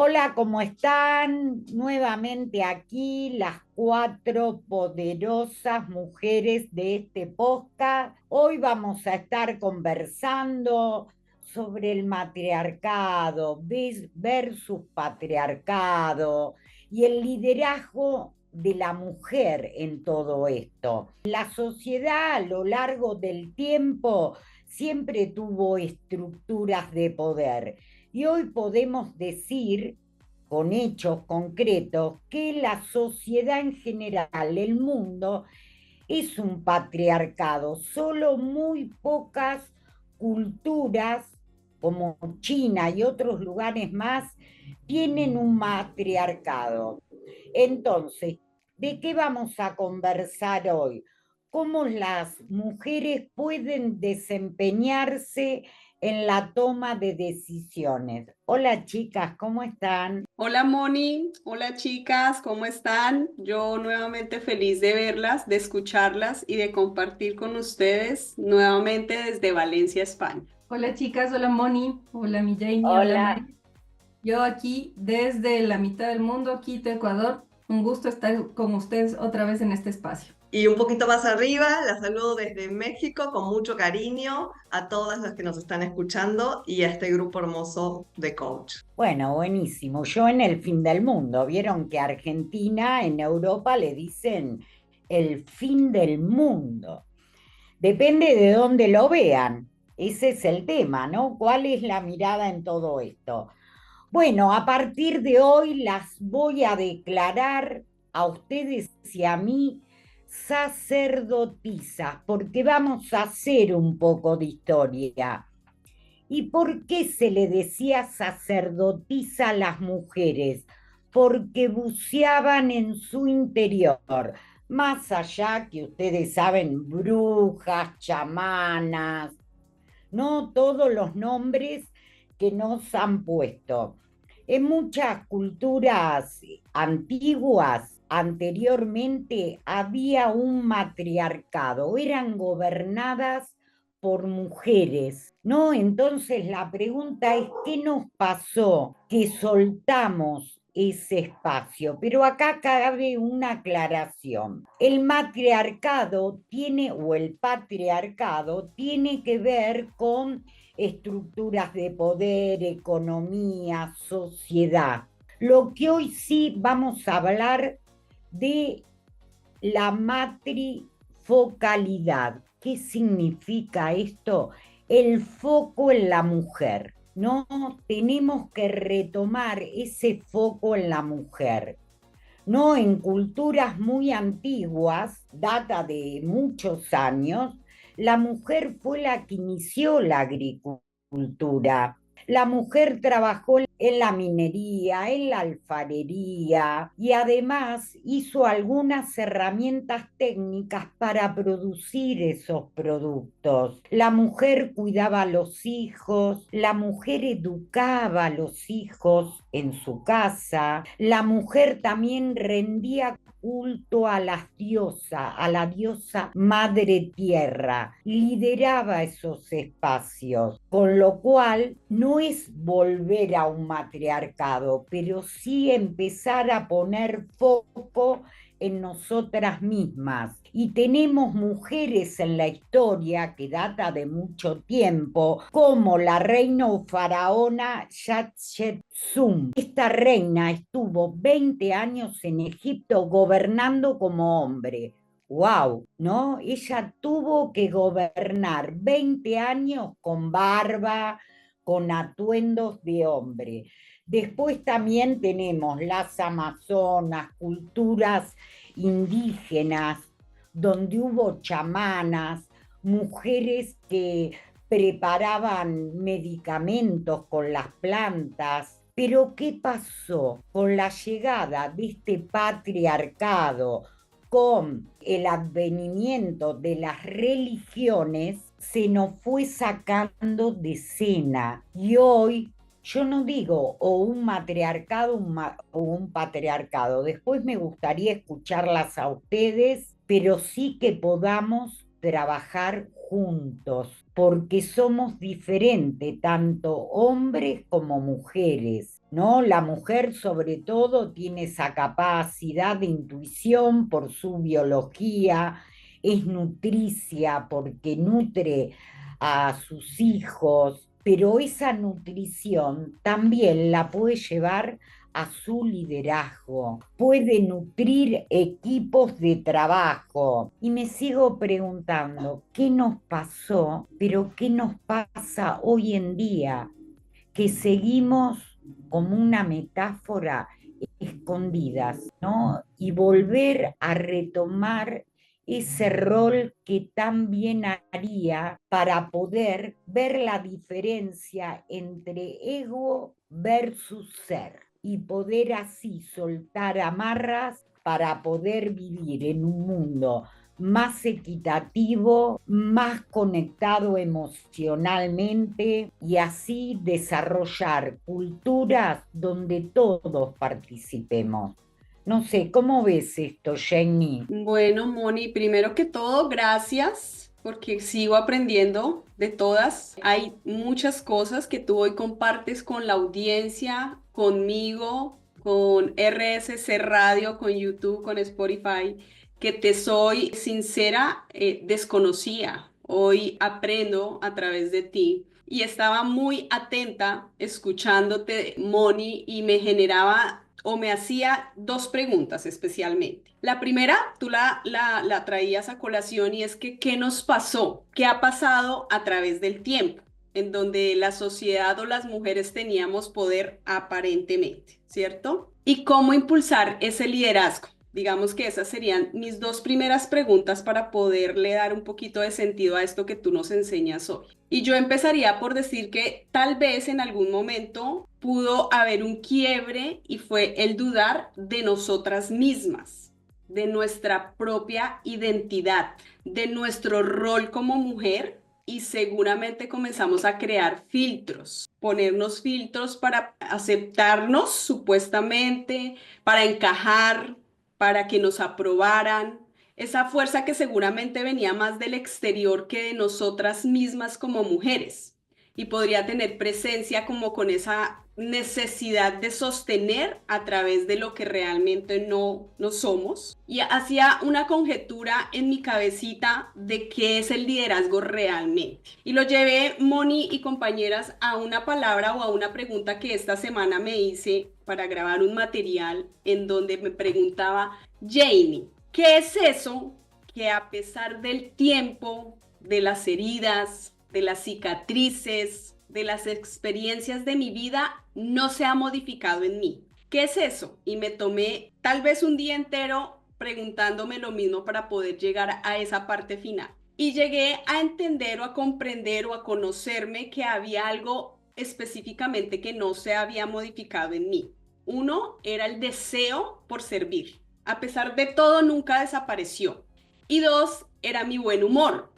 Hola, ¿cómo están? Nuevamente aquí las cuatro poderosas mujeres de este podcast. Hoy vamos a estar conversando sobre el matriarcado versus patriarcado y el liderazgo de la mujer en todo esto. La sociedad a lo largo del tiempo siempre tuvo estructuras de poder. Y hoy podemos decir, con hechos concretos, que la sociedad en general, el mundo, es un patriarcado. Solo muy pocas culturas, como China y otros lugares más, tienen un matriarcado. Entonces, ¿de qué vamos a conversar hoy? ¿Cómo las mujeres pueden desempeñarse en la toma de decisiones? Hola chicas, ¿cómo están? Hola Moni, hola chicas, ¿cómo están? Yo nuevamente feliz de verlas, de escucharlas y de compartir con ustedes nuevamente desde Valencia, España. Hola chicas, hola Moni, hola mi Jamie, hola Hola. Mari. Yo aquí desde la mitad del mundo, Quito, Ecuador. Un gusto estar con ustedes otra vez en este espacio. Y un poquito más arriba, la saludo desde México con mucho cariño a todas las que nos están escuchando y a este grupo hermoso de coach. Bueno, buenísimo. Yo en el fin del mundo, vieron que Argentina en Europa le dicen el fin del mundo. Depende de dónde lo vean. Ese es el tema, ¿no? ¿Cuál es la mirada en todo esto? Bueno, a partir de hoy las voy a declarar a ustedes y a mí sacerdotisas, porque vamos a hacer un poco de historia. ¿Y por qué se le decía sacerdotisa a las mujeres? Porque buceaban en su interior, más allá que ustedes saben, brujas, chamanas, no todos los nombres que nos han puesto. En muchas culturas antiguas, anteriormente, había un matriarcado, eran gobernadas por mujeres, ¿no? Entonces la pregunta es, ¿qué nos pasó que soltamos ese espacio? Pero acá cabe una aclaración. El matriarcado tiene, o el patriarcado, tiene que ver con estructuras de poder, economía, sociedad. Lo que hoy sí vamos a hablar de la matrifocalidad. ¿Qué significa esto? El foco en la mujer. No tenemos que retomar ese foco en la mujer. No, en culturas muy antiguas, data de muchos años, la mujer fue la que inició la agricultura. La mujer trabajó en la minería, en la alfarería y además hizo algunas herramientas técnicas para producir esos productos. La mujer cuidaba a los hijos, la mujer educaba a los hijos en su casa, la mujer también rendía culto a la diosa Madre Tierra, lideraba esos espacios, con lo cual no es volver a un matriarcado, pero sí empezar a poner foco en nosotras mismas. Y tenemos mujeres en la historia que data de mucho tiempo, como la reina o faraona Hatshepsut. Esta reina estuvo 20 años en Egipto gobernando como hombre. ¡Wow! ¿No? Ella tuvo que gobernar 20 años con barba, con atuendos de hombre. Después también tenemos las amazonas, culturas indígenas, donde hubo chamanas, mujeres que preparaban medicamentos con las plantas. Pero ¿qué pasó con la llegada de este patriarcado, con el advenimiento de las religiones? Se nos fue sacando de escena y hoy yo no digo o un matriarcado o un patriarcado. Después me gustaría escucharlas a ustedes, pero sí que podamos trabajar juntos, porque somos diferentes, tanto hombres como mujeres. ¿no? La mujer sobre todo tiene esa capacidad de intuición por su biología, es nutricia porque nutre a sus hijos, pero esa nutrición también la puede llevar a su liderazgo, puede nutrir equipos de trabajo. Y me sigo preguntando, ¿qué nos pasó, pero qué nos pasa hoy en día? Que seguimos como una metáfora escondidas, ¿no? Y volver a retomar ese rol que tan bien haría para poder ver la diferencia entre ego versus ser y poder así soltar amarras para poder vivir en un mundo más equitativo, más conectado emocionalmente y así desarrollar culturas donde todos participemos. No sé, ¿cómo ves esto, Jenny? Bueno, Moni, primero que todo, gracias, porque sigo aprendiendo de todas. Hay muchas cosas que tú hoy compartes con la audiencia, conmigo, con RSC Radio, con YouTube, con Spotify, que te soy sincera, desconocía. Hoy aprendo a través de ti. Y estaba muy atenta escuchándote, Moni, y me generaba o me hacía dos preguntas especialmente. La primera, tú la traías a colación y es que, ¿qué nos pasó? ¿Qué ha pasado a través del tiempo? En donde la sociedad o las mujeres teníamos poder aparentemente, ¿cierto? ¿Y cómo impulsar ese liderazgo? Digamos que esas serían mis dos primeras preguntas para poderle dar un poquito de sentido a esto que tú nos enseñas hoy. Y yo empezaría por decir que tal vez en algún momento pudo haber un quiebre y fue el dudar de nosotras mismas, de nuestra propia identidad, de nuestro rol como mujer. Y seguramente comenzamos a crear filtros, ponernos filtros para aceptarnos supuestamente, para encajar, para que nos aprobaran, esa fuerza que seguramente venía más del exterior que de nosotras mismas como mujeres y podría tener presencia como con esa necesidad de sostener a través de lo que realmente no somos. Y hacía una conjetura en mi cabecita de qué es el liderazgo realmente. Y lo llevé, Moni y compañeras, a una palabra o a una pregunta que esta semana me hice para grabar un material en donde me preguntaba, Jamie, ¿qué es eso que a pesar del tiempo, de las heridas, de las cicatrices, de las experiencias de mi vida, no se ha modificado en mí? ¿Qué es eso? Y me tomé tal vez un día entero preguntándome lo mismo para poder llegar a esa parte final. Y llegué a entender o a comprender o a conocerme que había algo específicamente que no se había modificado en mí. Uno era el deseo por servir. A pesar de todo, nunca desapareció. Y dos, era mi buen humor.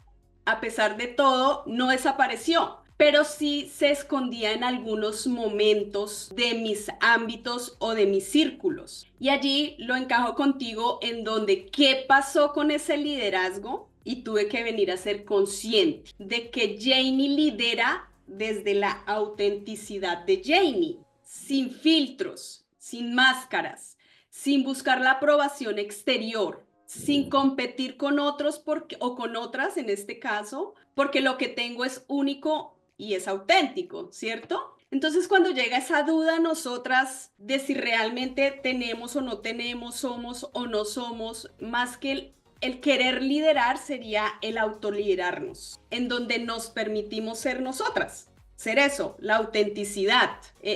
A pesar de todo, no desapareció, pero sí se escondía en algunos momentos de mis ámbitos o de mis círculos. Y allí lo encajo contigo en donde qué pasó con ese liderazgo y tuve que venir a ser consciente de que Janie lidera desde la autenticidad de Janie, sin filtros, sin máscaras, sin buscar la aprobación exterior, sin competir con otros o con otras en este caso, porque lo que tengo es único y es auténtico, ¿cierto? Entonces cuando llega esa duda a nosotras de si realmente tenemos o no tenemos, somos o no somos, más que el querer liderar sería el autoliderarnos, en donde nos permitimos ser nosotras. Ser eso, la autenticidad,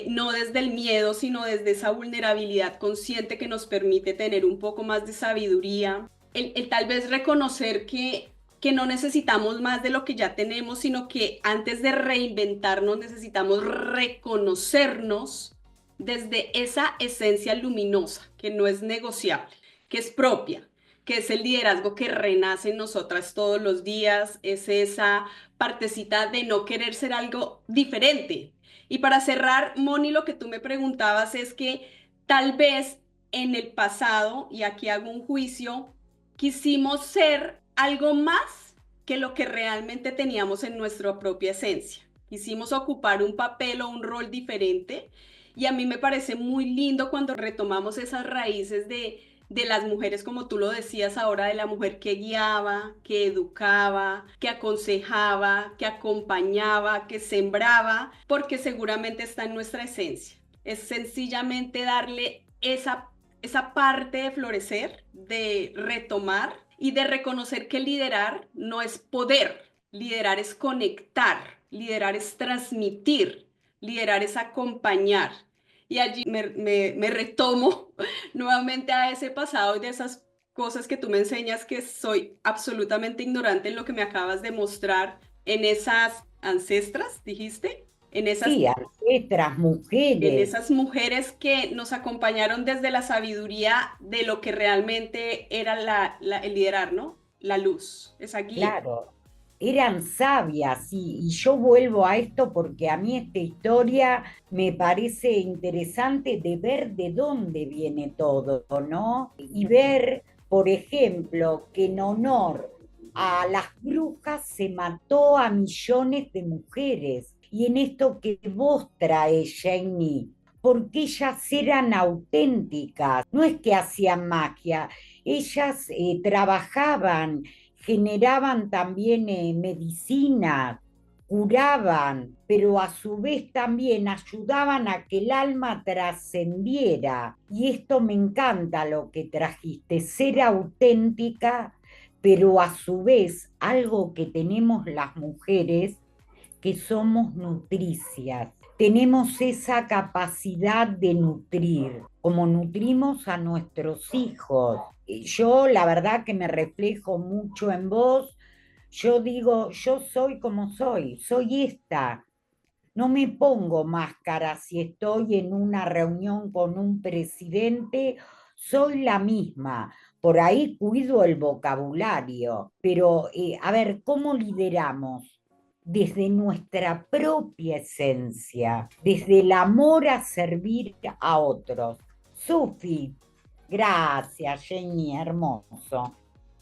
no desde el miedo, sino desde esa vulnerabilidad consciente que nos permite tener un poco más de sabiduría, el tal vez reconocer que no necesitamos más de lo que ya tenemos, sino que antes de reinventarnos necesitamos reconocernos desde esa esencia luminosa, que no es negociable, que es propia, que es el liderazgo que renace en nosotras todos los días, es esa partecita de no querer ser algo diferente. Y para cerrar, Moni, lo que tú me preguntabas es que tal vez en el pasado, y aquí hago un juicio, quisimos ser algo más que lo que realmente teníamos en nuestra propia esencia. Quisimos ocupar un papel o un rol diferente Y a mí me parece muy lindo cuando retomamos esas raíces de las mujeres, como tú lo decías ahora, de la mujer que guiaba, que educaba, que aconsejaba, que acompañaba, que sembraba, porque seguramente está en nuestra esencia. Es sencillamente darle esa parte de florecer, de retomar y de reconocer que liderar no es poder, liderar es conectar, liderar es transmitir, liderar es acompañar. Y allí me retomo nuevamente a ese pasado y de esas cosas que tú me enseñas que soy absolutamente ignorante en lo que me acabas de mostrar en esas ancestras, dijiste, Sí, ancestras, en mujeres, esas mujeres que nos acompañaron desde la sabiduría de lo que realmente era el liderar, ¿no? La luz, esa guía. claro, eran sabias y yo vuelvo a esto porque a mí esta historia me parece interesante de ver de dónde viene todo, ¿no? Y ver, por ejemplo, que en honor a las brujas se mató a millones de mujeres. Y en esto que vos traes, Jamie, porque ellas eran auténticas, no es que hacían magia, ellas trabajaban, generaban también medicina, curaban, pero a su vez también ayudaban a que el alma trascendiera. Y esto me encanta lo que trajiste, ser auténtica, pero a su vez algo que tenemos las mujeres, que somos nutricias. Tenemos esa capacidad de nutrir, como nutrimos a nuestros hijos. Yo la verdad que me reflejo mucho en vos. Yo digo, yo soy como soy esta. No me pongo máscara si estoy en una reunión con un presidente, soy la misma. Por ahí cuido el vocabulario, pero a ver, ¿cómo lideramos? Desde nuestra propia esencia, desde el amor a servir a otros. Sufi, gracias, Jenny, hermoso.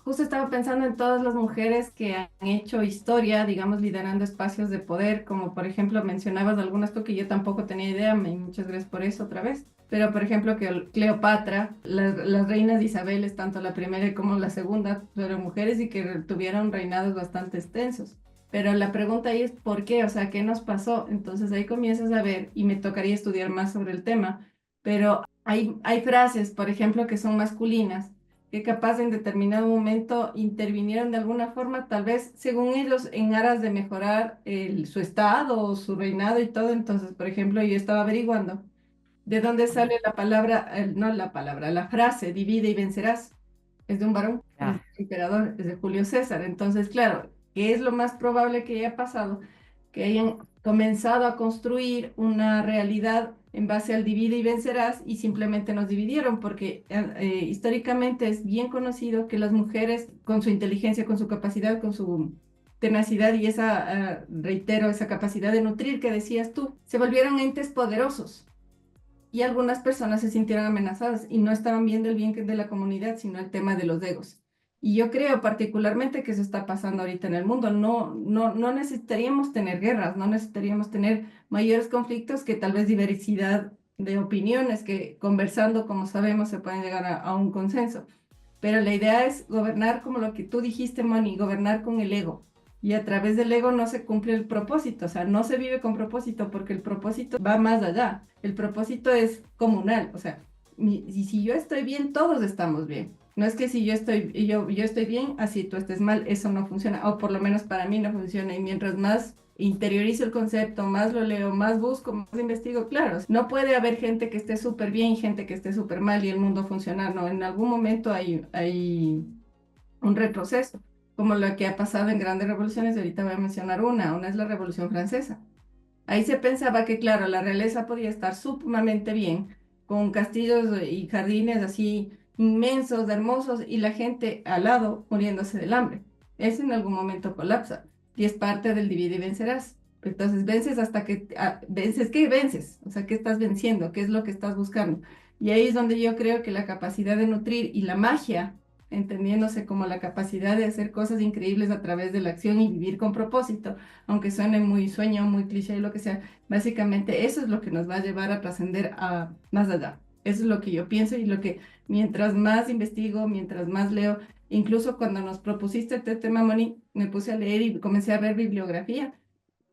Justo estaba pensando en todas las mujeres que han hecho historia, digamos, liderando espacios de poder, como por ejemplo mencionabas algunas tú que yo tampoco tenía idea, y muchas gracias por eso otra vez. Pero por ejemplo que Cleopatra, las reinas Isabeles, tanto la primera como la segunda, fueron mujeres y que tuvieron reinados bastante extensos. Pero la pregunta ahí es ¿por qué? O sea, ¿qué nos pasó? Entonces ahí comienzas a ver, y me tocaría estudiar más sobre el tema, pero hay frases, por ejemplo, que son masculinas que capaz en determinado momento intervinieron de alguna forma, tal vez según ellos en aras de mejorar su estado o su reinado y todo. Entonces, por ejemplo, yo estaba averiguando de dónde sale la palabra, no la palabra, la frase divide y vencerás. Es de un varón, un Ah, emperador, es de Julio César. Entonces, claro, ¿qué es lo más probable que haya pasado? Que hayan comenzado a construir una realidad en base al divide y vencerás y simplemente nos dividieron, porque históricamente es bien conocido que las mujeres con su inteligencia, con su capacidad, con su tenacidad y esa, reitero, esa capacidad de nutrir que decías tú, se volvieron entes poderosos y algunas personas se sintieron amenazadas y no estaban viendo el bien de la comunidad, sino el tema de los egos. Y yo creo particularmente que eso está pasando ahorita en el mundo. No necesitaríamos tener guerras, no necesitaríamos tener mayores conflictos que tal vez diversidad de opiniones, que conversando, como sabemos, se pueden llegar a un consenso. Pero la idea es gobernar como lo que tú dijiste, Moni, gobernar con el ego. Y a través del ego no se cumple el propósito, o sea, no se vive con propósito porque el propósito va más allá. El propósito es comunal, o sea, y si yo estoy bien, todos estamos bien. No es que si yo estoy bien, así tú estés mal, eso no funciona, o por lo menos para mí no funciona. Y mientras más interiorizo el concepto, más lo leo, más busco, más investigo, claro, no puede haber gente que esté súper bien y gente que esté súper mal y el mundo funcionar, no, en algún momento hay un retroceso, como lo que ha pasado en grandes revoluciones, y ahorita voy a mencionar una es la Revolución Francesa. Ahí se pensaba que, claro, la realeza podía estar sumamente bien, con castillos y jardines así inmensos, hermosos, y la gente al lado muriéndose del hambre. Eso en algún momento colapsa, y es parte del divide y vencerás. Entonces vences hasta que vences, ¿qué vences? O sea, ¿qué estás venciendo? ¿Qué es lo que estás buscando? Y ahí es donde yo creo que la capacidad de nutrir y la magia entendiéndose como la capacidad de hacer cosas increíbles a través de la acción y vivir con propósito, aunque suene muy sueño, muy cliché, lo que sea, básicamente eso es lo que nos va a llevar a trascender a más allá. Eso es lo que yo pienso y lo que mientras más investigo, mientras más leo, incluso cuando nos propusiste este tema, Moni, me puse a leer y comencé a ver bibliografía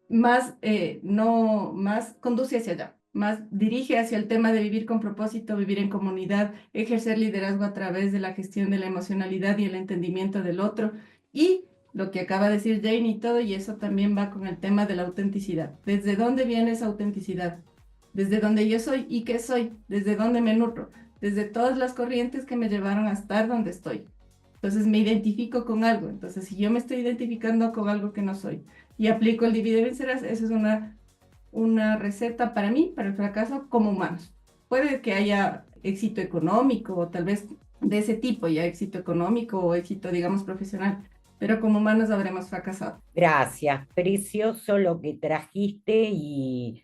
más, no, más conduce hacia allá, más dirige hacia el tema de vivir con propósito, vivir en comunidad, ejercer liderazgo a través de la gestión de la emocionalidad y el entendimiento del otro. Y lo que acaba de decir Jane y todo, y eso también va con el tema de la autenticidad. ¿Desde dónde viene esa autenticidad? ¿Desde dónde yo soy y qué soy? ¿Desde dónde me nutro? Desde todas las corrientes que me llevaron a estar donde estoy. Entonces me identifico con algo. Entonces, si yo me estoy identificando con algo que no soy y aplico el divide y vencerás, esa es una receta para mí, para el fracaso como humanos. Puede que haya éxito económico o tal vez de ese tipo, ya éxito económico o éxito, digamos, profesional, pero como humanos habremos fracasado. Gracias, precioso lo que trajiste y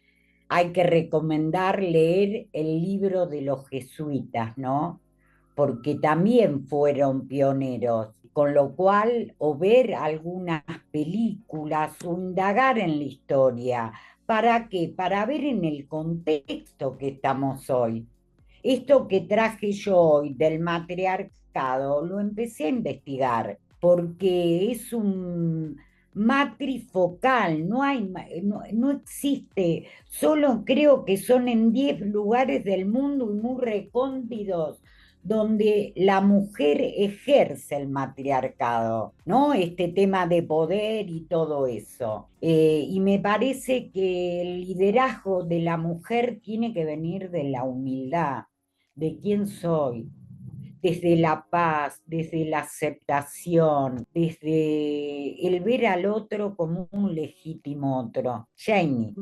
hay que recomendar leer el libro de los jesuitas, ¿no? Porque también fueron pioneros, con lo cual o ver algunas películas o indagar en la historia. ¿Para qué? Para ver en el contexto que estamos hoy. Esto que traje yo hoy del matriarcado lo empecé a investigar porque es un matrifocal, no existe, solo creo que son en 10 lugares del mundo y muy recónditos donde la mujer ejerce el matriarcado, ¿no? Este tema de poder y todo eso. Y me parece que el liderazgo de la mujer tiene que venir de la humildad, de quién soy, desde la paz, desde la aceptación, desde el ver al otro como un legítimo otro. Jamie.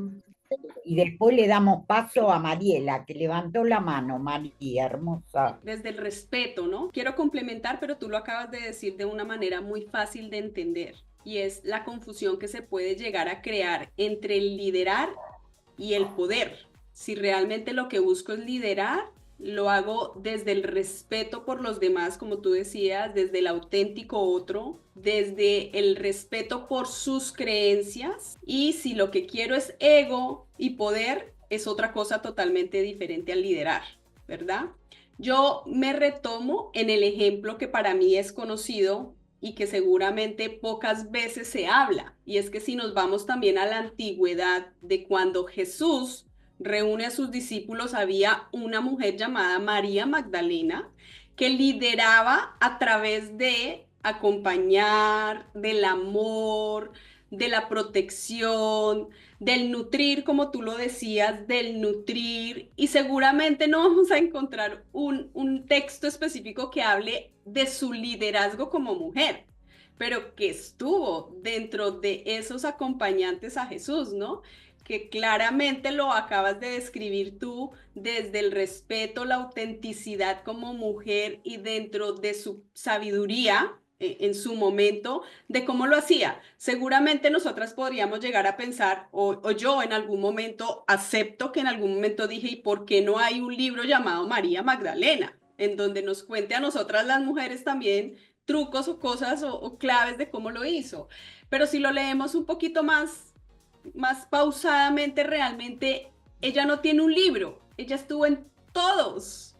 Y después le damos paso a Mariela, que levantó la mano. María, hermosa. Desde el respeto, ¿no? Quiero complementar, pero tú lo acabas de decir de una manera muy fácil de entender, y es la confusión que se puede llegar a crear entre el liderar y el poder. Si realmente lo que busco es liderar, lo hago desde el respeto por los demás, como tú decías, desde el auténtico otro, desde el respeto por sus creencias. Y si lo que quiero es ego y poder, es otra cosa totalmente diferente al liderar, ¿verdad? Yo me retomo en el ejemplo que para mí es conocido y que seguramente pocas veces se habla. Y es que si nos vamos también a la antigüedad de cuando Jesús reúne a sus discípulos, había una mujer llamada María Magdalena que lideraba a través de acompañar, del amor, de la protección, del nutrir, como tú lo decías, del nutrir, y seguramente no vamos a encontrar un texto específico que hable de su liderazgo como mujer, pero que estuvo dentro de esos acompañantes a Jesús, ¿no? Que claramente lo acabas de describir tú desde el respeto, la autenticidad como mujer y dentro de su sabiduría en su momento de cómo lo hacía. Seguramente nosotras podríamos llegar a pensar, o yo en algún momento acepto que en algún momento dije, ¿y por qué no hay un libro llamado María Magdalena? En donde nos cuente a nosotras las mujeres también trucos o cosas o claves de cómo lo hizo. Pero si lo leemos un poquito más pausadamente, realmente ella no tiene un libro, ella estuvo en todos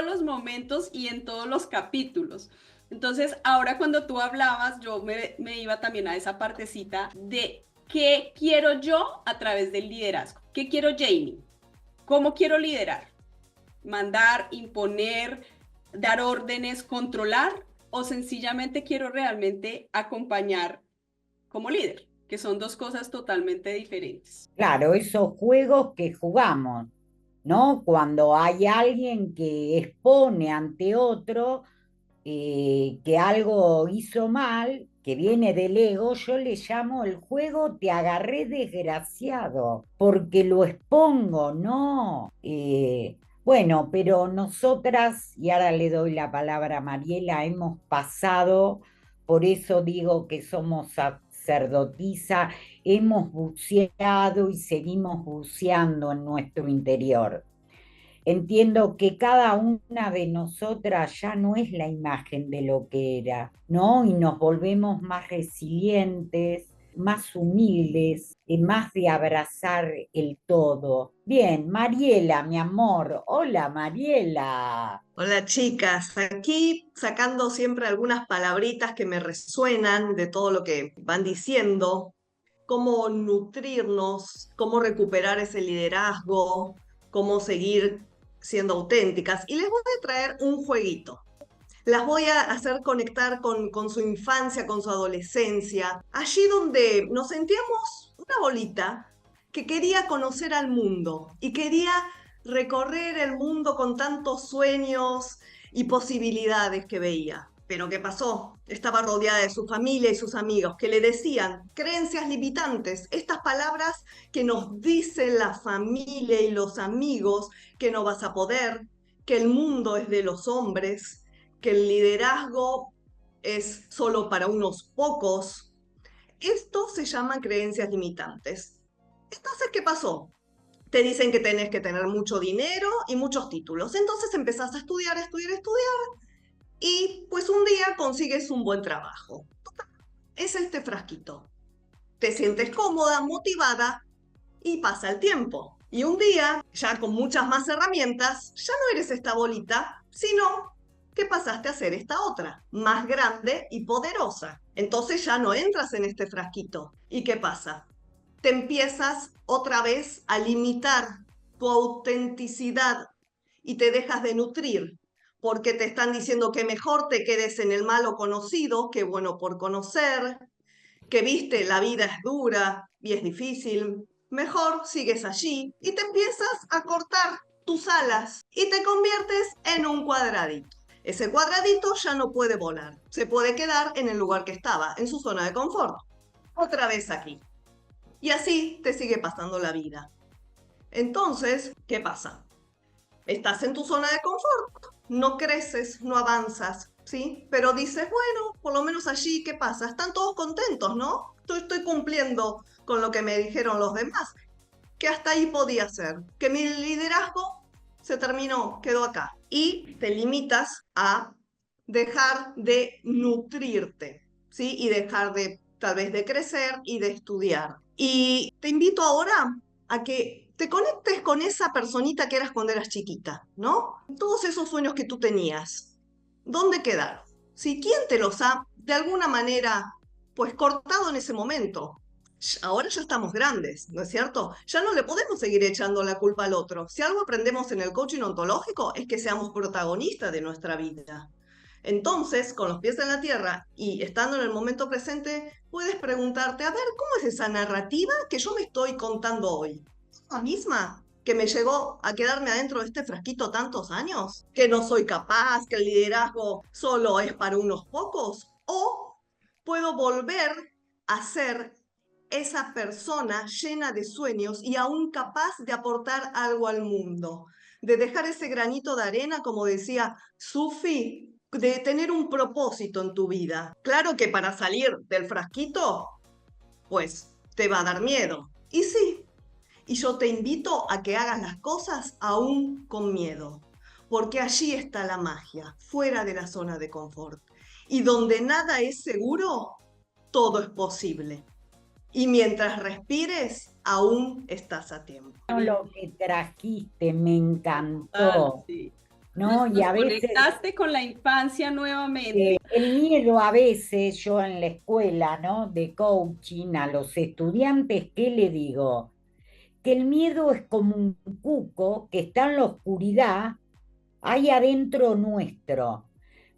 los momentos y en todos los capítulos. Entonces, ahora cuando tú hablabas, yo me iba también a esa partecita de qué quiero yo a través del liderazgo. ¿Qué quiero Jamie? ¿Cómo quiero liderar? ¿Mandar, imponer, dar órdenes, controlar? ¿O sencillamente quiero realmente acompañar como líder? Que son dos cosas totalmente diferentes. Claro, esos juegos que jugamos, ¿no? Cuando hay alguien que expone ante otro que algo hizo mal, que viene del ego, yo le llamo el juego te agarré desgraciado, porque lo expongo, ¿no? Bueno, pero nosotras, y ahora le doy la palabra a Mariela, hemos pasado, por eso digo que somos sacerdotisa, hemos buceado y seguimos buceando en nuestro interior. entiendo que cada una de nosotras ya no es la imagen de lo que era, ¿no? Y nos volvemos más resilientes, más humildes, y más de abrazar el todo. Bien, Mariela, mi amor. Hola, Mariela. Hola chicas, aquí sacando siempre algunas palabritas que me resuenan de todo lo que van diciendo, cómo nutrirnos, cómo recuperar ese liderazgo, cómo seguir siendo auténticas. Y les voy a traer un jueguito. Las voy a hacer conectar con su infancia, con su adolescencia, allí donde nos sentíamos una bolita que quería conocer al mundo y quería recorrer el mundo con tantos sueños y posibilidades que veía. Pero ¿qué pasó? Estaba rodeada de su familia y sus amigos que le decían creencias limitantes, estas palabras que nos dicen la familia y los amigos, que no vas a poder, que el mundo es de los hombres, que el liderazgo es solo para unos pocos. Esto se llama creencias limitantes. Entonces, ¿qué pasó? Te dicen que tenés que tener mucho dinero y muchos títulos. Entonces empezás a estudiar, estudiar, estudiar y pues un día consigues un buen trabajo. Es este frasquito. Te sientes cómoda, motivada y pasa el tiempo. Y un día, ya con muchas más herramientas, ya no eres esta bolita, sino que pasaste a ser esta otra, más grande y poderosa. Entonces ya no entras en este frasquito. ¿Y qué pasa? Te empiezas otra vez a limitar tu autenticidad y te dejas de nutrir, porque te están diciendo que mejor te quedes en el malo conocido que bueno por conocer, que viste, la vida es dura y es difícil, mejor sigues allí y te empiezas a cortar tus alas y te conviertes en un cuadradito. Ese cuadradito ya no puede volar, se puede quedar en el lugar que estaba, en su zona de confort. Otra vez aquí. Y así te sigue pasando la vida. Entonces, ¿qué pasa? Estás en tu zona de confort, no creces, no avanzas, ¿sí? Pero dices, bueno, por lo menos allí, ¿qué pasa? Están todos contentos, ¿no? Estoy cumpliendo con lo que me dijeron los demás, que hasta ahí podía ser, que mi liderazgo se terminó, quedó acá. Y te limitas a dejar de nutrirte, ¿sí? Y dejar de, tal vez, de crecer y de estudiar. Y te invito ahora a que te conectes con esa personita que eras cuando eras chiquita, ¿no? Todos esos sueños que tú tenías, ¿dónde quedaron? Si quién te los ha, de alguna manera, pues cortado en ese momento. Ahora ya estamos grandes, ¿no es cierto? Ya no le podemos seguir echando la culpa al otro. Si algo aprendemos en el coaching ontológico es que seamos protagonistas de nuestra vida. Entonces, con los pies en la tierra y estando en el momento presente, puedes preguntarte, a ver, ¿cómo es esa narrativa que yo me estoy contando hoy? ¿La misma que me llegó a quedarme adentro de este frasquito tantos años? ¿Que no soy capaz, que el liderazgo solo es para unos pocos? ¿O puedo volver a ser esa persona llena de sueños y aún capaz de aportar algo al mundo? De dejar ese granito de arena, como decía Sufi, de tener un propósito en tu vida. Claro que para salir del frasquito, pues te va a dar miedo. Y sí, y yo te invito a que hagas las cosas aún con miedo, porque allí está la magia, fuera de la zona de confort. Y donde nada es seguro, todo es posible. Y mientras respires, aún estás a tiempo. Lo que trajiste me Ah, encantó, sí. ¿no? Y Nos a veces conectaste con la infancia nuevamente. el miedo a veces, yo en la escuela, ¿no? De coaching a los estudiantes, ¿qué le digo? Que el miedo es como un cuco que está en la oscuridad, ahí adentro nuestro,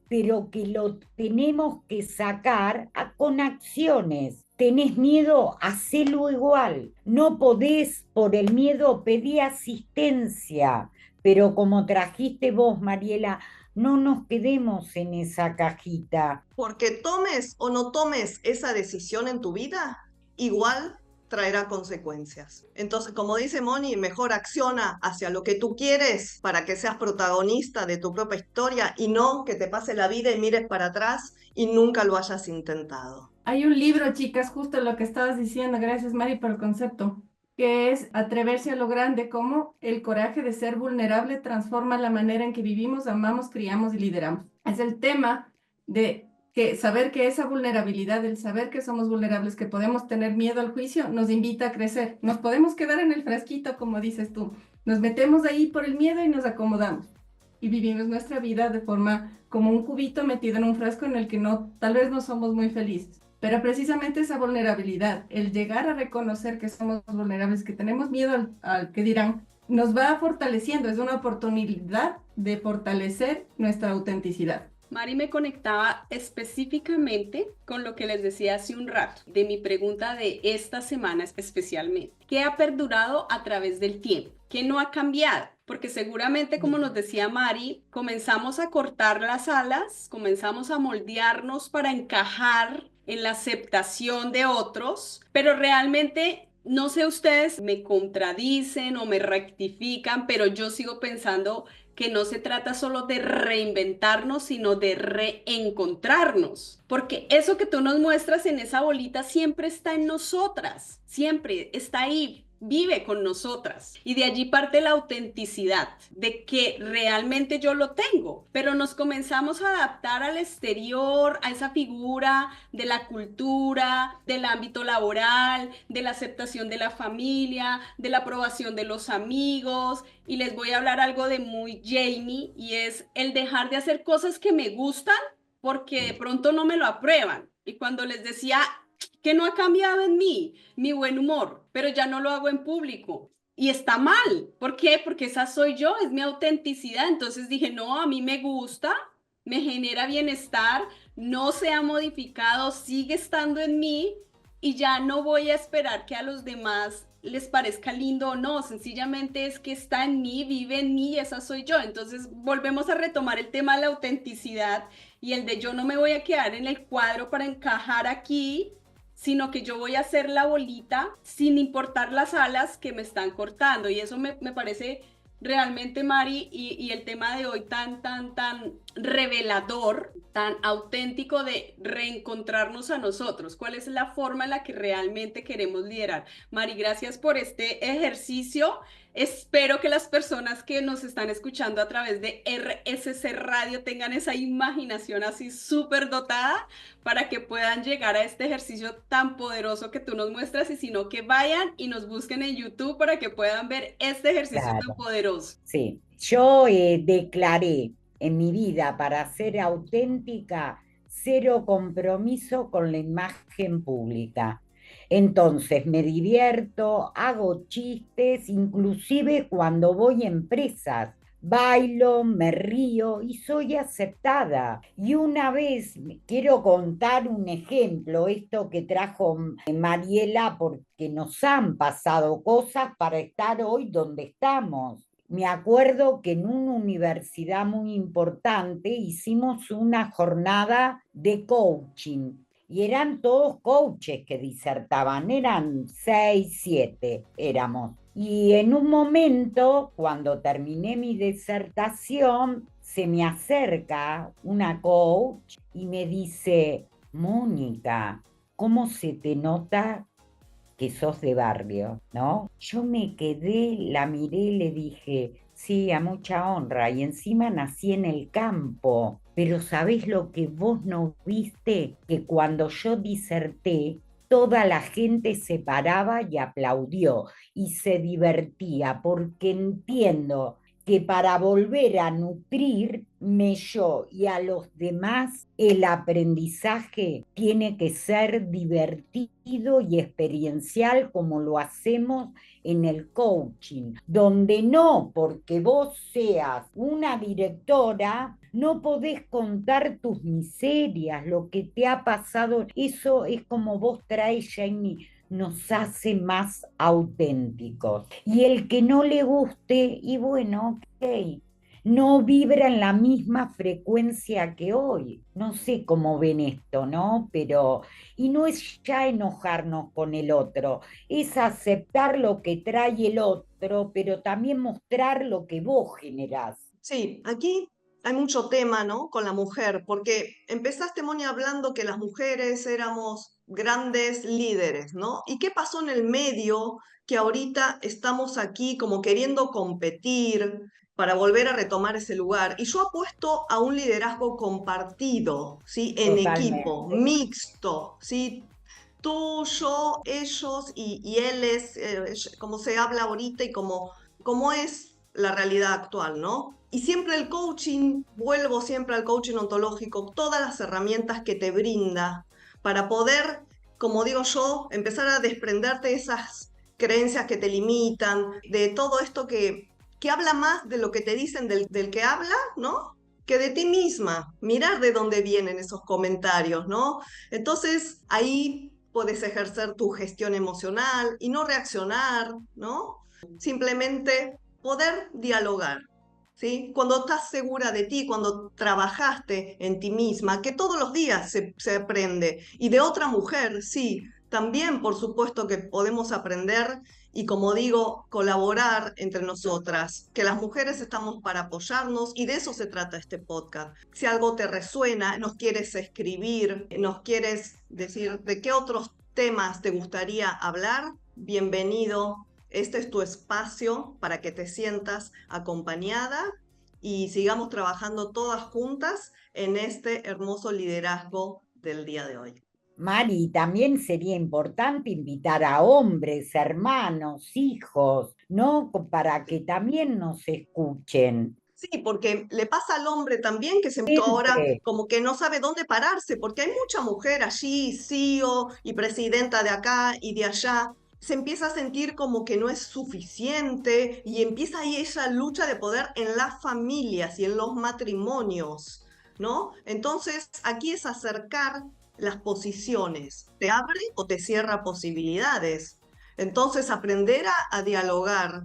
pero que lo tenemos que sacar con acciones. ¿Tenés miedo? Hacelo igual. No podés por el miedo pedir asistencia, pero como trajiste vos, Mariela, no nos quedemos en esa cajita. Porque tomes o no tomes esa decisión en tu vida, igual traerá consecuencias. Entonces, como dice Moni, mejor acciona hacia lo que tú quieres para que seas protagonista de tu propia historia y no que te pase la vida y mires para atrás y nunca lo hayas intentado. Hay un libro, chicas, justo lo que estabas diciendo, gracias Mari por el concepto, que es atreverse a lo grande, como el coraje de ser vulnerable transforma la manera en que vivimos, amamos, criamos y lideramos. Es el tema de que saber que esa vulnerabilidad, el saber que somos vulnerables, que podemos tener miedo al juicio, nos invita a crecer. Nos podemos quedar en el frasquito, como dices tú. Nos metemos ahí por el miedo y nos acomodamos. Y vivimos nuestra vida de forma como un cubito metido en un frasco en el que tal vez no somos muy felices. Pero precisamente esa vulnerabilidad, el llegar a reconocer que somos vulnerables, que tenemos miedo al que dirán, nos va fortaleciendo. Es una oportunidad de fortalecer nuestra autenticidad. Mari, me conectaba específicamente con lo que les decía hace un rato, de mi pregunta de esta semana especialmente. ¿Qué ha perdurado a través del tiempo? ¿Qué no ha cambiado? Porque seguramente, como nos decía Mari, comenzamos a cortar las alas, comenzamos a moldearnos para encajar en la aceptación de otros, pero realmente... No sé, ustedes me contradicen o me rectifican, pero yo sigo pensando que no se trata solo de reinventarnos, sino de reencontrarnos. Porque eso que tú nos muestras en esa bolita siempre está en nosotras, siempre está ahí. Vive con nosotras y de allí parte la autenticidad de que realmente yo lo tengo, pero nos comenzamos a adaptar al exterior, a esa figura de la cultura, del ámbito laboral, de la aceptación de la familia, de la aprobación de los amigos. Y les voy a hablar algo de muy Jamie, y es el dejar de hacer cosas que me gustan porque de pronto no me lo aprueban. Y cuando les decía que no ha cambiado en mí, mi buen humor, pero ya no lo hago en público. Y está mal. ¿Por qué? Porque esa soy yo, es mi autenticidad. Entonces dije, no, a mí me gusta, me genera bienestar, no se ha modificado, sigue estando en mí y ya no voy a esperar que a los demás les parezca lindo o no, sencillamente es que está en mí, vive en mí y esa soy yo. Entonces volvemos a retomar el tema de la autenticidad y el de yo no me voy a quedar en el cuadro para encajar aquí, sino que yo voy a hacer la bolita sin importar las alas que me están cortando. Y eso me parece realmente, Mari, y el tema de hoy tan revelador, tan auténtico de reencontrarnos a nosotros. ¿Cuál es la forma en la que realmente queremos liderar? Mari, gracias por este ejercicio. Espero que las personas que nos están escuchando a través de RSC Radio tengan esa imaginación así súper dotada para que puedan llegar a este ejercicio tan poderoso que tú nos muestras y si no, que vayan y nos busquen en YouTube para que puedan ver este ejercicio tan Claro, poderoso. sí. Yo declaré en mi vida para ser auténtica cero compromiso con la imagen pública. Entonces me divierto, hago chistes, inclusive cuando voy a empresas, bailo, me río y soy aceptada. Y una vez quiero contar un ejemplo, esto que trajo Mariela, porque nos han pasado cosas para estar hoy donde estamos. Me acuerdo que en una universidad muy importante hicimos una jornada de coaching y eran todos coaches que disertaban, eran 6, 7 éramos. Y en un momento, cuando terminé mi disertación, se me acerca una coach y me dice, Mónica, ¿cómo se te nota que sos de barrio, ¿no? Yo me quedé, la miré y le dije, sí, a mucha honra, y encima nací en el campo, pero ¿sabés lo que vos no viste? Que cuando yo diserté, toda la gente se paraba y aplaudió y se divertía, porque entiendo que para volver a nutrirme yo y a los demás, el aprendizaje tiene que ser divertido y experiencial como lo hacemos en el coaching, donde no porque vos seas una directora, no podés contar tus miserias, lo que te ha pasado. Eso es como vos traes, Jamie, nos hace más auténticos. Y el que no le guste, y bueno, ok, no vibra en la misma frecuencia que hoy. No sé cómo ven esto, ¿no? Pero, y no es ya enojarnos con el otro, es aceptar lo que trae el otro, pero también mostrar lo que vos generás. Sí, aquí hay mucho tema, ¿no? Con la mujer, porque empezaste, Moni, hablando que las mujeres éramos grandes líderes, ¿no? ¿Y qué pasó en el medio que ahorita estamos aquí como queriendo competir para volver a retomar ese lugar? Y yo apuesto a un liderazgo compartido, ¿sí? En equipo, Totalmente. mixto, ¿sí? Tú, yo, ellos y él es, como se habla ahorita y como es la realidad actual, ¿no? Y siempre el coaching, vuelvo siempre al coaching ontológico, todas las herramientas que te brinda para poder, como digo yo, empezar a desprenderte de esas creencias que te limitan, de todo esto que habla más de lo que te dicen del que habla, ¿no? Que de ti misma, mirar de dónde vienen esos comentarios, ¿no? Entonces ahí puedes ejercer tu gestión emocional y no reaccionar, ¿no? Simplemente poder dialogar, ¿sí? Cuando estás segura de ti, cuando trabajaste en ti misma, que todos los días se aprende, y de otra mujer, sí, también por supuesto que podemos aprender y como digo, colaborar entre nosotras, que las mujeres estamos para apoyarnos y de eso se trata este podcast. Si algo te resuena, nos quieres escribir, nos quieres decir de qué otros temas te gustaría hablar, bienvenido. Este es tu espacio para que te sientas acompañada y sigamos trabajando todas juntas en este hermoso liderazgo del día de hoy. Mari, también sería importante invitar a hombres, hermanos, hijos, ¿no? Para que también nos escuchen. Sí, porque le pasa al hombre también que se ahora Siempre. como que no sabe dónde pararse, porque hay mucha mujer allí, CEO y presidenta de acá y de allá. Se empieza a sentir como que no es suficiente y empieza ahí esa lucha de poder en las familias y en los matrimonios, ¿no? Entonces, aquí es acercar las posiciones. ¿Te abre o te cierra posibilidades? Entonces, aprender a dialogar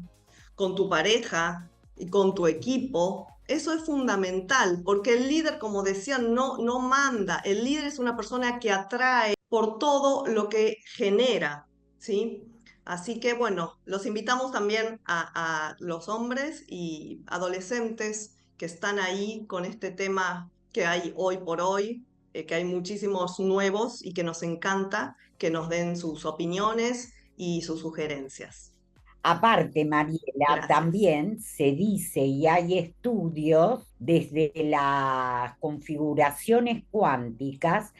con tu pareja y con tu equipo, eso es fundamental, porque el líder, como decía, no manda. El líder es una persona que atrae por todo lo que genera, ¿sí? Así que bueno, los invitamos también a los hombres y adolescentes que están ahí con este tema que hay hoy por hoy, que hay muchísimos nuevos y que nos encanta que nos den sus opiniones y sus sugerencias. Aparte, Mariela, Gracias. también se dice y hay estudios desde las configuraciones cuánticas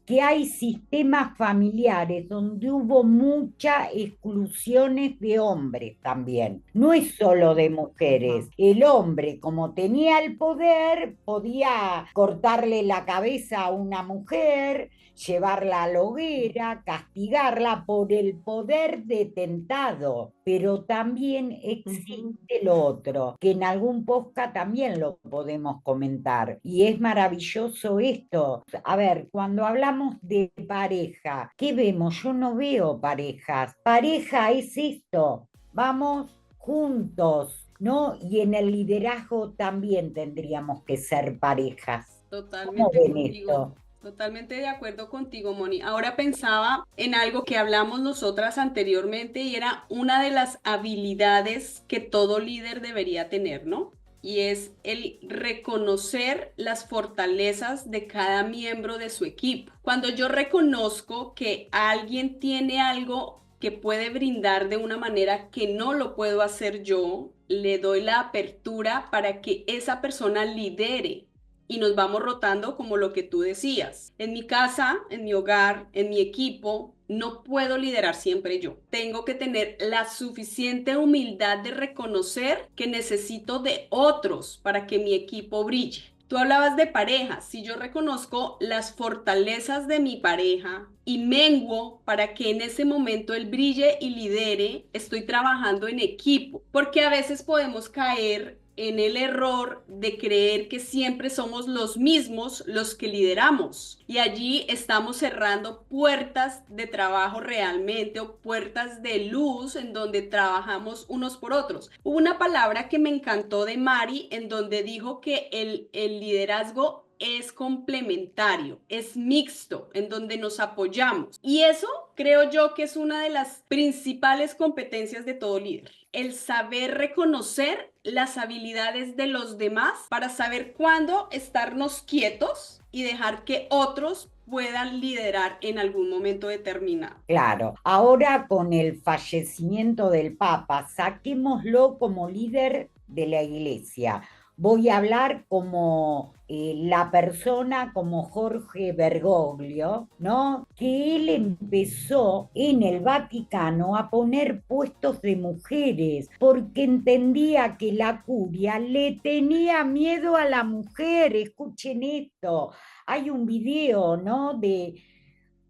que hay sistemas familiares donde hubo muchas exclusiones de hombres también. No es solo de mujeres. Ujú. El hombre, como tenía el poder, podía cortarle la cabeza a una mujer, llevarla a la hoguera, castigarla por el poder detentado. Pero también Ujú. existe lo otro, que en algún podcast también lo podemos comentar. Y es maravilloso esto. A ver, cuando hablamos de pareja, ¿qué vemos? Yo no veo parejas. Pareja es esto. Vamos juntos, ¿no? Y en el liderazgo también tendríamos que ser parejas. ¿Cómo Totalmente ven contigo, esto? totalmente de acuerdo contigo, Moni. Ahora pensaba en algo que hablamos nosotras anteriormente y era una de las habilidades que todo líder debería tener, ¿no? Y es el reconocer las fortalezas de cada miembro de su equipo. Cuando yo reconozco que alguien tiene algo que puede brindar de una manera que no lo puedo hacer yo, le doy la apertura para que esa persona lidere y nos vamos rotando como lo que tú decías. En mi casa, en mi hogar, en mi equipo, no puedo liderar siempre yo. Tengo que tener la suficiente humildad de reconocer que necesito de otros para que mi equipo brille. Tú hablabas de pareja. Si yo reconozco las fortalezas de mi pareja y menguo para que en ese momento él brille y lidere, estoy trabajando en equipo, porque a veces podemos caer en el error de creer que siempre somos los mismos los que lideramos y allí estamos cerrando puertas de trabajo realmente o puertas de luz en donde trabajamos unos por otros. Hubo una palabra que me encantó de Mari en donde dijo que el liderazgo es complementario, es mixto, en donde nos apoyamos. Y eso creo yo que es una de las principales competencias de todo líder. El saber reconocer las habilidades de los demás para saber cuándo estarnos quietos y dejar que otros puedan liderar en algún momento determinado. Claro, ahora con el fallecimiento del Papa, saquémoslo como líder de la Iglesia. Voy a hablar como la persona, como Jorge Bergoglio, ¿no? Que él empezó en el Vaticano a poner puestos de mujeres, porque entendía que la curia le tenía miedo a la mujer. Escuchen esto, hay un video, ¿no? De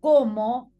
cómo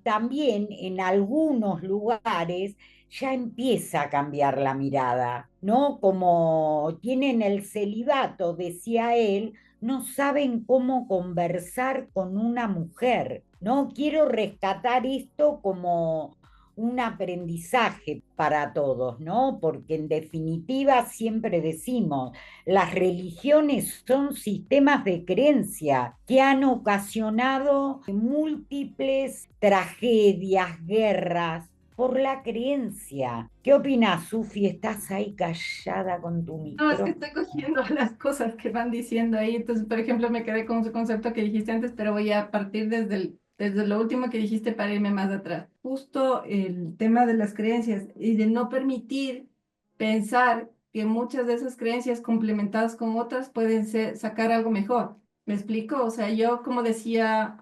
también en algunos lugares ya empieza a cambiar la mirada, ¿no? Como tienen el celibato, decía él, no saben cómo conversar con una mujer, ¿no? Quiero rescatar esto como un aprendizaje para todos, ¿no? Porque en definitiva siempre decimos, las religiones son sistemas de creencia que han ocasionado múltiples tragedias, guerras, por la creencia. ¿Qué opinas, Sufi? ¿Estás ahí callada con tu No, es que micro? estoy cogiendo las cosas que van diciendo ahí. Entonces, por ejemplo, me quedé con su concepto que dijiste antes, pero voy a partir desde lo último que dijiste para irme más atrás. Justo el tema de las creencias y de no permitir pensar que muchas de esas creencias complementadas con otras pueden sacar algo mejor. ¿Me explico? O sea, yo, como decía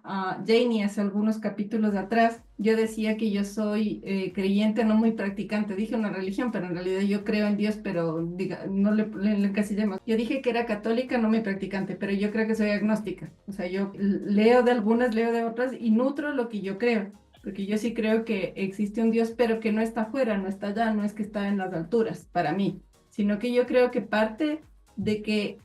Janie hace algunos capítulos de atrás, yo decía que yo soy creyente, no muy practicante. Dije una religión, pero en realidad yo creo en Dios, pero no le encasillemos. Yo dije que era católica, no muy practicante, pero yo creo que soy agnóstica. O sea, yo leo de algunas, leo de otras y nutro lo que yo creo. Porque yo sí creo que existe un Dios, pero que no está afuera, no está allá, no es que está en las alturas, para mí, sino que yo creo que parte de que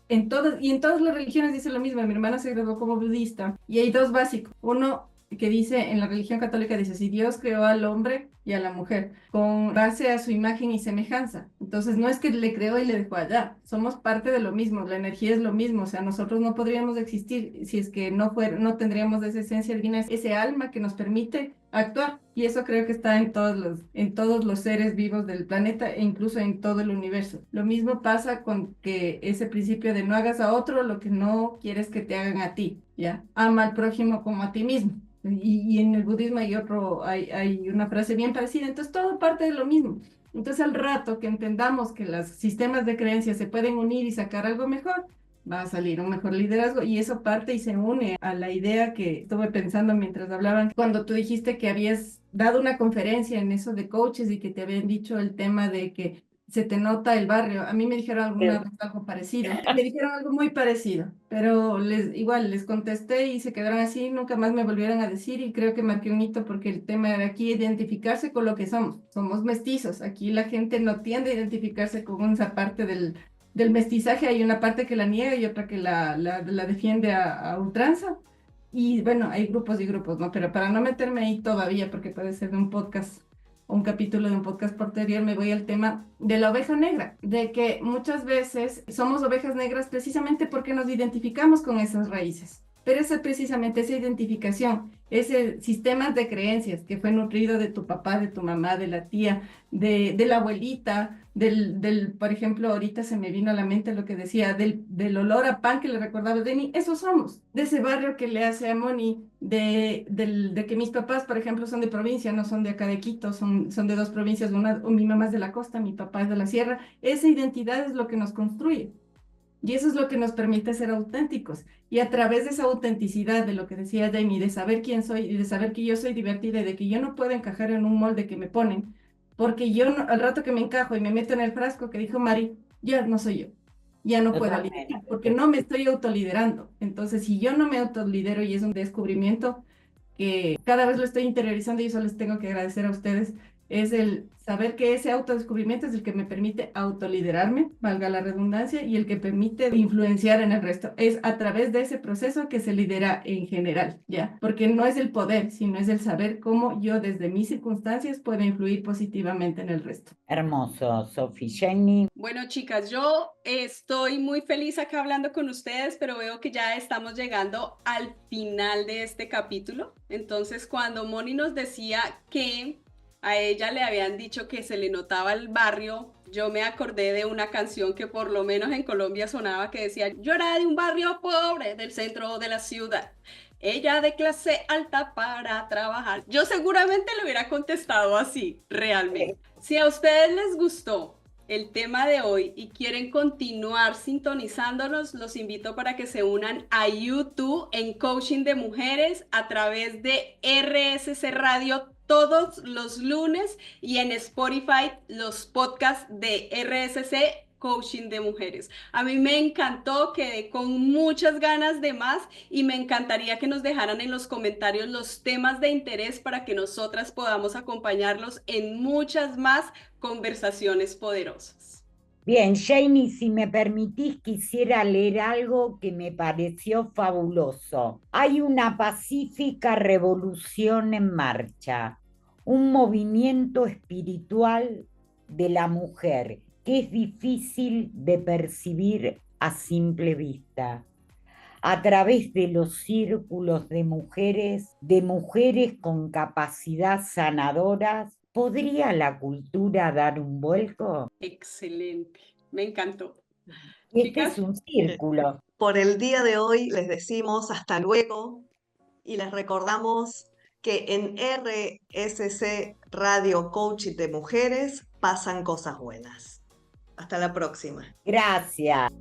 en todas las religiones dice lo mismo. Mi hermana se graduó como budista y hay dos básicos. Uno que dice, en la religión católica dice, si Dios creó al hombre y a la mujer con base a su imagen y semejanza. Entonces no es que le creó y le dejó allá, somos parte de lo mismo, la energía es lo mismo, o sea, nosotros no podríamos existir si es que no tendríamos esa esencia divina, ese alma que nos permite actuar. Y eso creo que está en todos los seres vivos del planeta e incluso en todo el universo. Lo mismo pasa con que ese principio de no hagas a otro lo que no quieres que te hagan a ti, ¿ya? Ama al prójimo como a ti mismo. Y en el budismo hay una frase bien parecida, entonces todo parte de lo mismo. Entonces al rato que entendamos que los sistemas de creencias se pueden unir y sacar algo mejor, va a salir un mejor liderazgo y eso parte y se une a la idea que estuve pensando mientras hablaban, cuando tú dijiste que habías dado una conferencia en eso de coaches y que te habían dicho el tema de que se te nota el barrio. A mí me dijeron alguna vez algo parecido. Me dijeron algo muy parecido, pero igual les contesté y se quedaron así, nunca más me volvieron a decir y creo que marqué un hito porque el tema era aquí identificarse con lo que somos. Somos mestizos. Aquí la gente no tiende a identificarse con esa parte del mestizaje. Hay una parte que la niega y otra que la defiende a ultranza. Y bueno, hay grupos y grupos, ¿no? Pero para no meterme ahí todavía, porque puede ser de un podcast, un capítulo de un podcast posterior, me voy al tema de la oveja negra, de que muchas veces somos ovejas negras precisamente porque nos identificamos con esas raíces. Pero es precisamente esa identificación, ese sistema de creencias que fue nutrido de tu papá, de tu mamá, de la tía, de la abuelita, por ejemplo, ahorita se me vino a la mente lo que decía, del olor a pan que le recordaba a Denny, esos somos, de ese barrio que le hace a Moni, de que mis papás, por ejemplo, son de provincia, no son de acá de Quito, son de dos provincias, mi mamá es de la costa, mi papá es de la sierra, esa identidad es lo que nos construye. Y eso es lo que nos permite ser auténticos. Y a través de esa autenticidad, de lo que decía Jamie, de saber quién soy y de saber que yo soy divertida y de que yo no puedo encajar en un molde que me ponen, porque al rato que me encajo y me meto en el frasco que dijo Mari, ya no soy yo, ya no puedo liderar, porque no me estoy autoliderando. Entonces, si yo no me autolidero y es un descubrimiento que cada vez lo estoy interiorizando y eso les tengo que agradecer a ustedes, es el saber que ese autodescubrimiento es el que me permite autoliderarme, valga la redundancia, y el que permite influenciar en el resto. Es a través de ese proceso que se lidera en general, ¿ya? Porque no es el poder, sino es el saber cómo yo desde mis circunstancias puedo influir positivamente en el resto. Hermoso, Sofi. Jenny. Bueno, chicas, yo estoy muy feliz acá hablando con ustedes, pero veo que ya estamos llegando al final de este capítulo. Entonces, cuando Moni nos decía que a ella le habían dicho que se le notaba el barrio, yo me acordé de una canción que por lo menos en Colombia sonaba que decía, yo era de un barrio pobre del centro de la ciudad. Ella de clase alta para trabajar. Yo seguramente le hubiera contestado así, realmente. Si a ustedes les gustó el tema de hoy y quieren continuar sintonizándonos, los invito para que se unan a YouTube en Coaching de Mujeres a través de RSC Radio todos los lunes y en Spotify los podcasts de RSC Coaching de Mujeres. A mí me encantó, quedé con muchas ganas de más y me encantaría que nos dejaran en los comentarios los temas de interés para que nosotras podamos acompañarlos en muchas más conversaciones poderosas. Bien, Jamie, si me permitís, quisiera leer algo que me pareció fabuloso. Hay una pacífica revolución en marcha, un movimiento espiritual de la mujer que es difícil de percibir a simple vista. A través de los círculos de mujeres con capacidad sanadoras, ¿podría la cultura dar un vuelco? Excelente, me encantó. Este Chicas, es un círculo. Por el día de hoy les decimos hasta luego y les recordamos que en RSC Radio Coaching de Mujeres pasan cosas buenas. Hasta la próxima. Gracias.